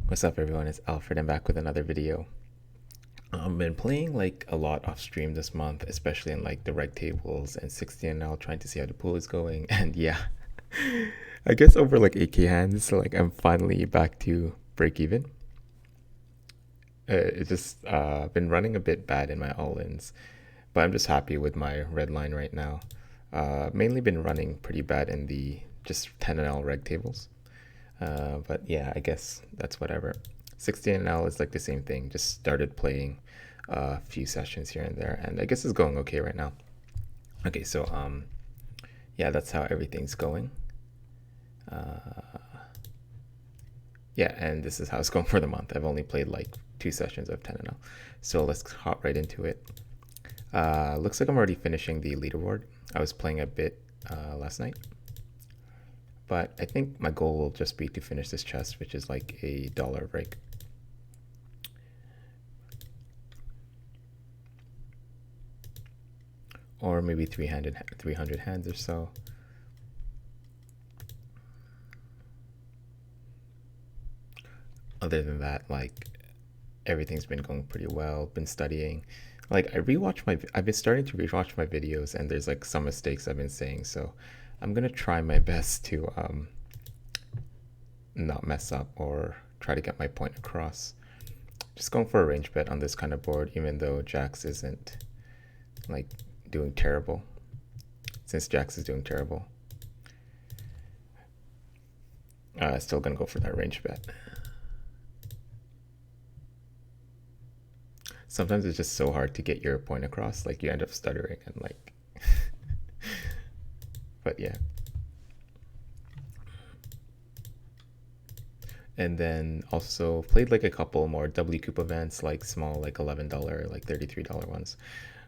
What's up, everyone? It's Alfred. I'm back with another video. I've been playing like a lot off stream this month, especially in like the reg tables and 16 now, trying to see how the pool is going. And yeah, I guess over like 8k hands, so like I'm finally back to break even. It's just been running a bit bad in my all-ins, but I'm just happy with my red line right now. Mainly been running pretty bad in the just 10 and L reg tables. But yeah, I guess that's whatever. 16L is like the same thing. Just started playing a few sessions here and there, and I guess it's going okay right now. Okay, so yeah, that's how everything's going. Yeah, and this is how it's going for the month. I've only played like 2 sessions of 10 and L, so let's hop right into it. Looks like I'm already finishing the leaderboard. I was playing a bit last night, but I think my goal will just be to finish this chest, which is like a dollar break. Or maybe 300 hands or so. Other than that, like everything's been going pretty well. Been studying. Like I've been starting to rewatch my videos, and there's like some mistakes I've been saying. So I'm gonna try my best to not mess up or try to get my point across. Just going for a range bet on this kind of board, even though Jax isn't like doing terrible. Since Jax is doing terrible, still gonna go for that range bet. Sometimes it's just so hard to get your point across, like you end up stuttering and like but yeah. And then also played like a couple more W Coop events, like small, like $11, like $33 ones.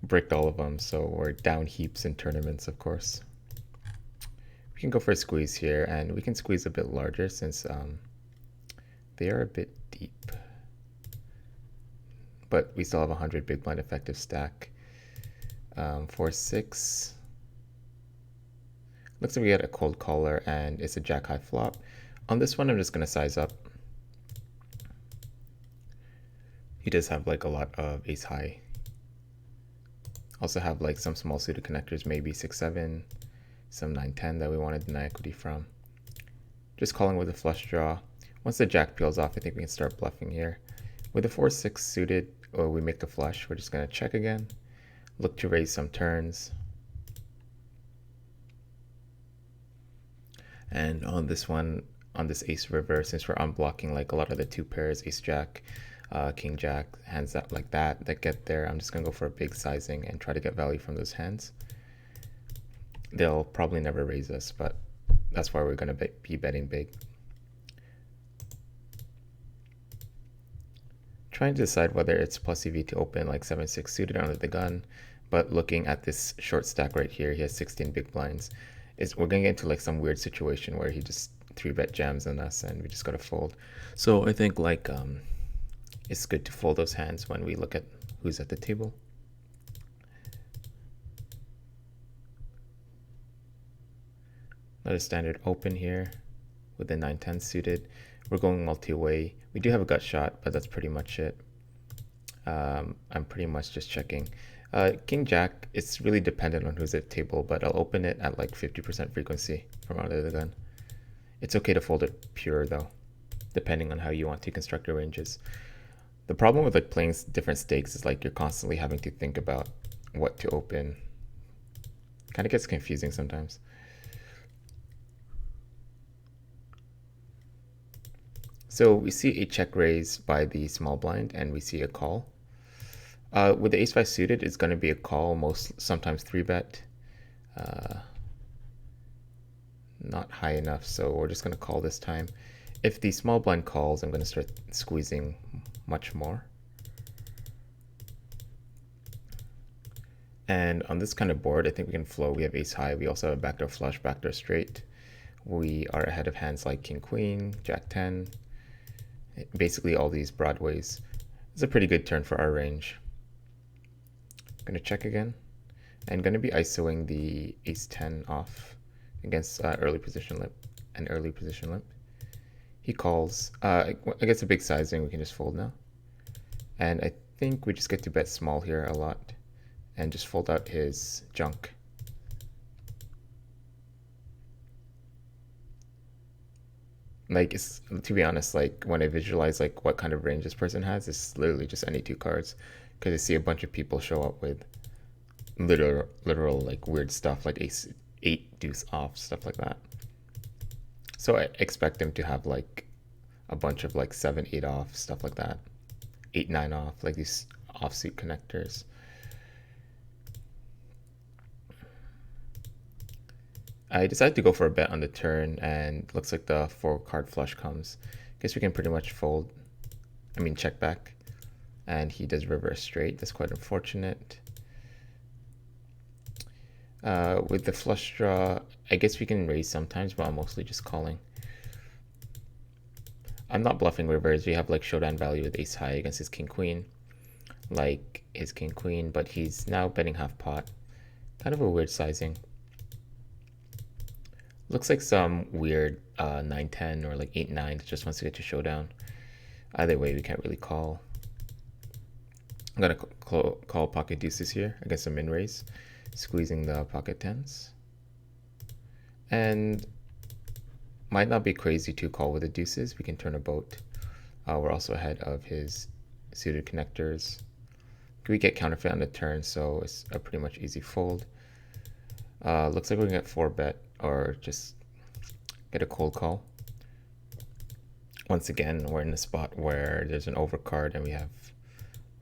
Bricked all of them, so we're down heaps in tournaments, of course. We can go for a squeeze here, and we can squeeze a bit larger since they are a bit deep. But we still have 100 big blind effective stack. 4-6. Looks like we get a cold caller, and it's a jack high flop. On this one, I'm just gonna size up. He does have like a lot of ace high. Also have like some small suited connectors, maybe 6-7, some 9-10 that we want to deny equity from. Just calling with a flush draw. Once the jack peels off, I think we can start bluffing here. With a 4-6 suited, or we make the flush, we're just gonna check again. Look to raise some turns. And on this one, on this ace river, since we're unblocking like a lot of the 2 pairs, ace jack, king jack, hands that like that get there, I'm just gonna go for a big sizing and try to get value from those hands. They'll probably never raise us, but that's why we're gonna be betting big. Trying to decide whether it's plus EV to open like 7-6 suited under the gun, but looking at this short stack right here, he has 16 big blinds. We're gonna get into like some weird situation where he just 3-bet jams on us and we just gotta fold. So I think like it's good to fold those hands when we look at who's at the table. Another standard open here with the 9-10 suited. We're going multi-way. We do have a gut shot, but that's pretty much it. I'm pretty much just checking. King Jack, it's really dependent on who's at the table, but I'll open it at like 50% frequency from under the gun. It's okay to fold it pure though, depending on how you want to construct your ranges. The problem with like playing different stakes is like you're constantly having to think about what to open. Kind of gets confusing sometimes. So we see a check raise by the small blind and we see a call. With the ace-5 suited, it's going to be a call, sometimes 3-bet. Not high enough, so we're just going to call this time. If the small blind calls, I'm going to start squeezing much more. And on this kind of board, I think we can flow. We have ace high. We also have a backdoor flush, backdoor straight. We are ahead of hands like king queen, jack 10. Basically all these broadways. It's a pretty good turn for our range. Gonna check again, and gonna be ISOing the ace 10 off against early position limp. He calls. I guess a big sizing, we can just fold now. And I think we just get to bet small here a lot and just fold out his junk. Like, it's, to be honest, like when I visualize like what kind of range this person has, it's literally just any two cards. Because I see a bunch of people show up with literal like weird stuff like ace 8 deuce off, stuff like that. So I expect them to have like a bunch of like 7 8 off, stuff like that. 8 9 off, like these offsuit connectors. I decided to go for a bet on the turn, and looks like the 4-card flush comes. Guess we can pretty much fold. I mean, check back. And he does reverse straight. That's quite unfortunate. With the flush draw, I guess we can raise sometimes, but I'm mostly just calling. I'm not bluffing rivers. We have like showdown value with ace high against his king queen, like his king queen, but he's now betting half pot. Kind of a weird sizing. Looks like some weird 9-10 or like 8-9 that just wants to get to showdown. Either way, we can't really call. I'm gonna call pocket deuces here against a min raise, squeezing the pocket tens. And might not be crazy to call with the deuces. We can turn a boat. We're also ahead of his suited connectors. We get counterfeit on the turn, so it's a pretty much easy fold. Looks like we're gonna get 4-bet or just get a cold call. Once again, we're in a spot where there's an overcard and we have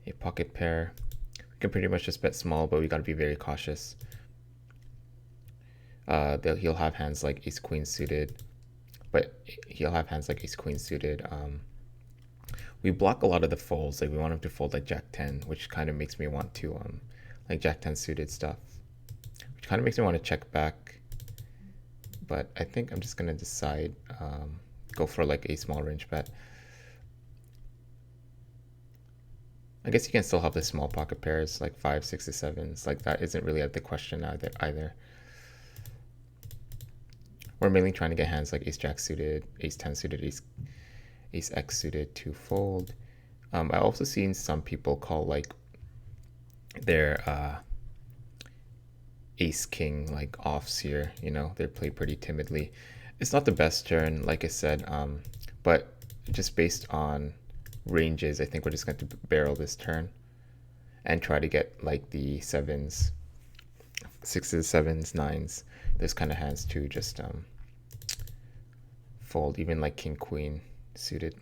a pocket pair. We can pretty much just bet small, but we gotta be very cautious. He'll have hands like ace queen suited, but he'll have hands like ace queen suited. We block a lot of the folds. Like we want him to fold like jack 10, which kind of makes me want to like jack 10 suited stuff, which kind of makes me want to check back. But I think I'm just gonna decide go for like a small range bet. I guess you can still have the small pocket pairs like 5, 6, 7s. Like that isn't really at the question either. We're mainly trying to get hands like ace jack suited, ace 10 suited, ace x suited to fold. I also seen some people call like their ace king like offs here. You know, they play pretty timidly. It's not the best turn, like I said, but just based on ranges, I think we're just going to barrel this turn and try to get like the 7s, 6s, 7s, 9s, those kind of hands to just fold, even like king queen suited.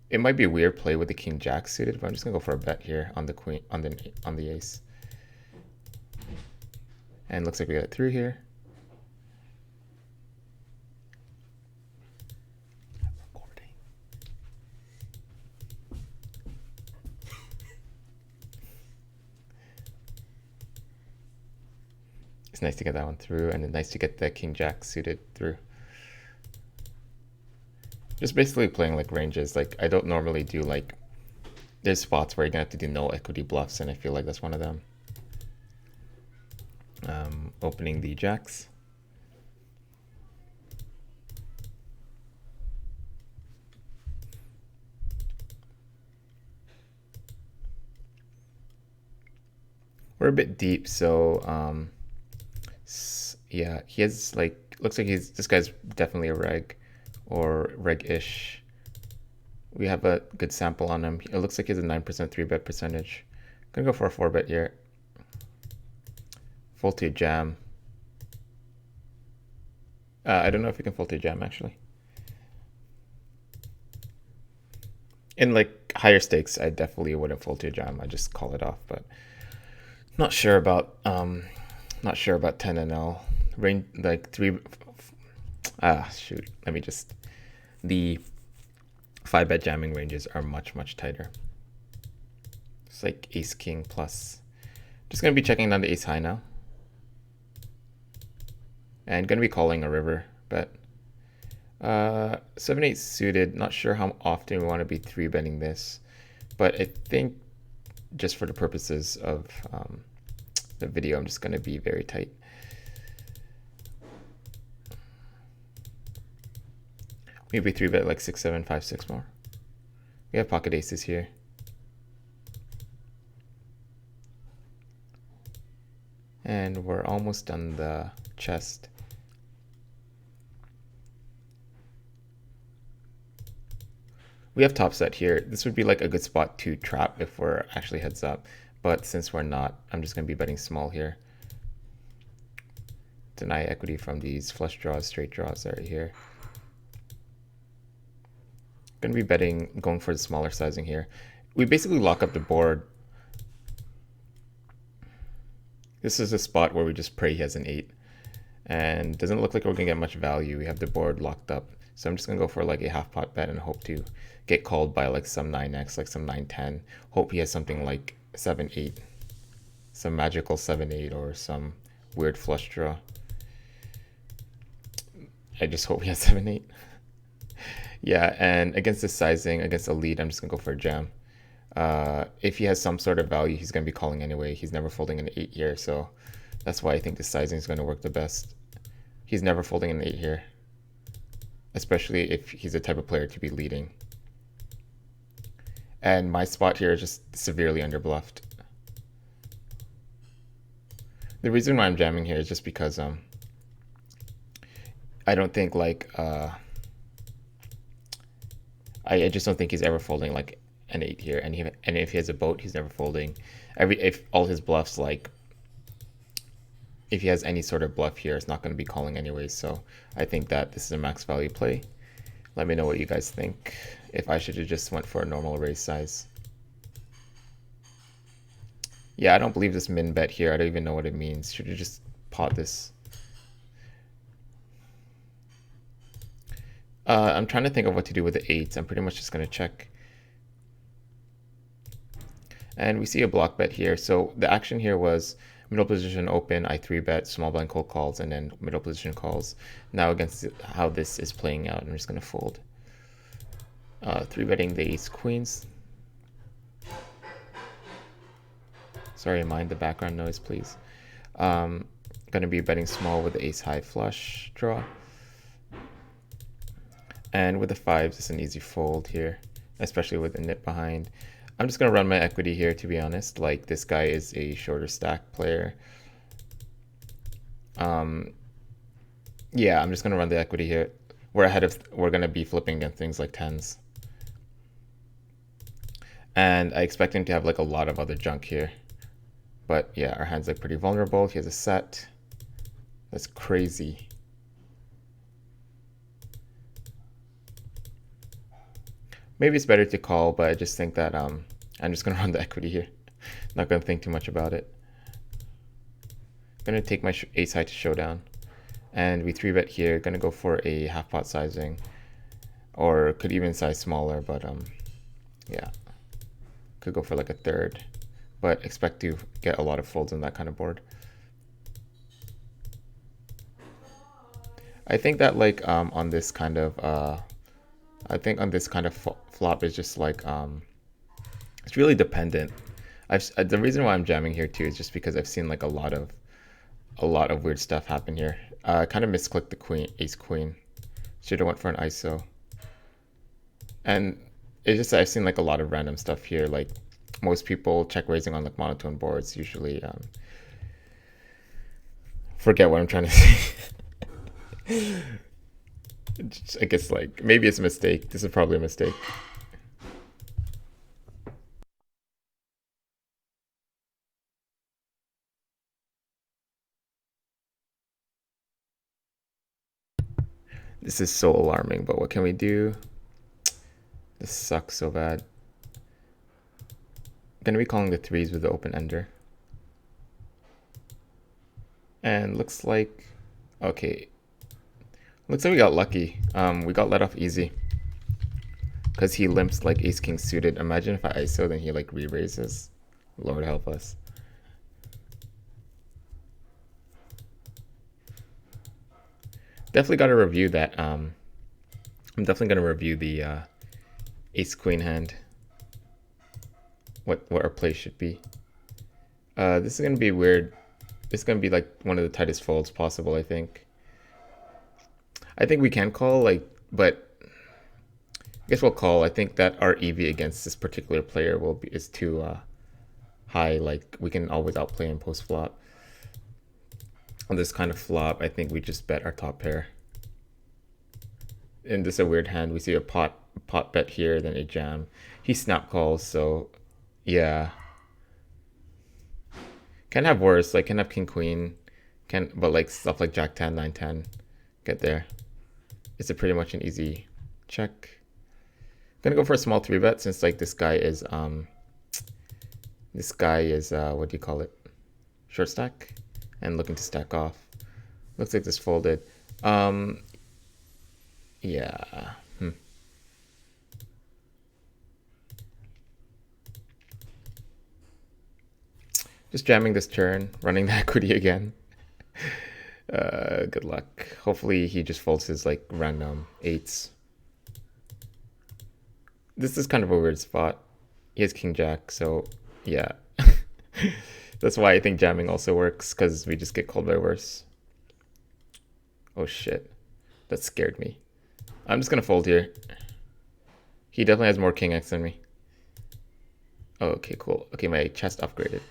It might be a weird play with the king jack suited, but I'm just gonna go for a bet here on the queen, on the ace. And looks like we got it through here. It's nice to get that one through, and it's nice to get the king jack suited through. Just basically playing like ranges. Like I don't normally do like, there's spots where you're gonna have to do no equity bluffs, and I feel like that's one of them. Opening the jacks. We're a bit deep, so yeah, he has like, looks like this guy's definitely a reg or reg-ish. We have a good sample on him. It looks like he has a 9% 3-bet percentage. Gonna go for a 4-bet here. Fold to a jam. I don't know if you can fold to a jam actually. In like higher stakes, I definitely wouldn't fold to a jam. I just call it off, but not sure about 10 and L. Range like 3. Shoot. Let me just. The 5-bet jamming ranges are much tighter. It's like ace king plus. Just gonna be checking down the ace high now. And gonna be calling a river bet. 7-8 suited. Not sure how often we want to be 3-betting this, but I think just for the purposes of the video, I'm just gonna be very tight. Maybe 3-bet like 6, 7, 5, 6 more. We have pocket aces here. And we're almost done the chest. We have top set here. This would be like a good spot to trap if we're actually heads up. But since we're not, I'm just going to be betting small here. Deny equity from these flush draws, straight draws that are here. Going to be betting, going for the smaller sizing here. We basically lock up the board. This is a spot where we just pray he has an 8. And doesn't look like we're going to get much value. We have the board locked up. So I'm just going to go for like a half pot bet and hope to get called by like some 9x, like some 9-10. Hope he has something like 7-8. Some magical 7-8 or some weird flush draw. I just hope he has 7-8. Yeah, and against this sizing, against a lead, I'm just going to go for a jam. If he has some sort of value, he's going to be calling anyway. He's never folding an 8 here, so that's why I think the sizing is going to work the best. He's never folding an 8 here, especially if he's the type of player to be leading. And my spot here is just severely underbluffed. The reason why I'm jamming here is just because I don't think like I just don't think he's ever folding like an 8 here, and if he has a boat, he's never folding. If all his bluffs, like if he has any sort of bluff here, it's not going to be calling anyways. So I think that this is a max value play. Let me know what you guys think. If I should have just went for a normal raise size. Yeah, I don't believe this min bet here. I don't even know what it means. Should have just pot this. I'm trying to think of what to do with the 8s. I'm pretty much just going to check. And we see a block bet here. So the action here was middle position open, I 3-bet, small blind cold calls, and then middle position calls. Now against how this is playing out, I'm just going to fold. 3-betting the ace queens. Sorry, mind the background noise, please. Going to be betting small with the ace high flush draw. And with the 5s, it's an easy fold here, especially with the nip behind. I'm just going to run my equity here, to be honest. Like, this guy is a shorter stack player. Yeah, I'm just going to run the equity here. We're going to be flipping against things like 10s. And I expect him to have like a lot of other junk here. But yeah, our hand's like pretty vulnerable. He has a set. That's crazy. Maybe it's better to call, but I just think that I'm just going to run the equity here. Not going to think too much about it. Going to take my ace high to showdown. And we 3-bet here. Going to go for a half pot sizing. Or could even size smaller, but yeah. Could go for like a 3rd. But expect to get a lot of folds on that kind of board. I think that like on this kind of flop is just like it's really dependent. The reason why I'm jamming here too is just because I've seen like a lot of weird stuff happen here. I kind of misclicked the ace queen. Should have went for an ISO. And it's just I've seen like a lot of random stuff here. Like most people check raising on like monotone boards usually forget what I'm trying to say. I guess like maybe it's a mistake. This is probably a mistake. This is so alarming, but what can we do? This sucks so bad. Gonna be calling the 3s with the open ender. And looks like, okay. Looks like we got lucky. We got let off easy. Because he limps like ace king suited. Imagine if I ISO, then he like re-raises. Lord help us. Definitely got to review that. I'm definitely going to review the ace queen hand. What our play should be. This is going to be weird. This is going to be like one of the tightest folds possible, I think. I think we can call, like, but Guess we'll call. I think that our EV against this particular player is too high. Like we can always outplay him post flop. On this kind of flop, I think we just bet our top pair. And this is a weird hand. We see a pot bet here, then a jam. He snap calls, so yeah. Can have worse, like can have king queen, but like stuff like jack 10, 9, 10, get there. It's a pretty much an easy check. Gonna go for a small 3-bet since like this guy is what do you call it? Short stack and looking to stack off. Looks like this folded. Yeah. Just jamming this turn, running the equity again. Good luck. Hopefully he just folds his like random 8s. This is kind of a weird spot. He has king jack, so yeah. That's why I think jamming also works, because we just get called by worse. Oh shit. That scared me. I'm just gonna fold here. He definitely has more king X than me. Oh, okay, cool. Okay, my chest upgraded.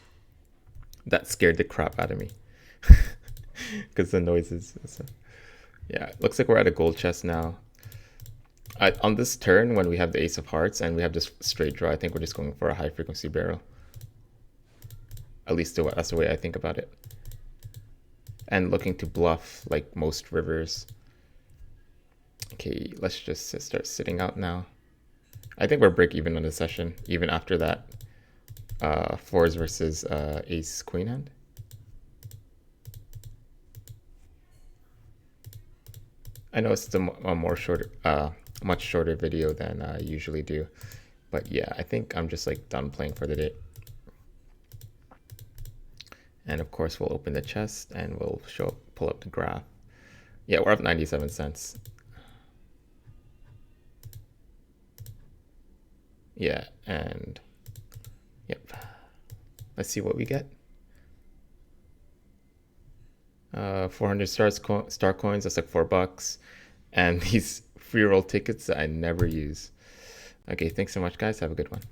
That scared the crap out of me. Because the noises. So. Yeah, looks like we're at a gold chest now. On this turn, when we have the ace of hearts and we have this straight draw, I think we're just going for a high frequency barrel. At least that's the way I think about it. And looking to bluff like most rivers. Okay, let's just start sitting out now. I think we're break even on the session, even after that. 4s versus ace queen hand. I know it's a more shorter, much shorter video than I usually do, but yeah, I think I'm just like done playing for the day. And of course, we'll open the chest and we'll pull up the graph. Yeah, we're up 97 cents. Yeah, and yep. Let's see what we get. 400 star coins, that's like $4. And these free roll tickets that I never use. Okay, thanks so much, guys. Have a good one.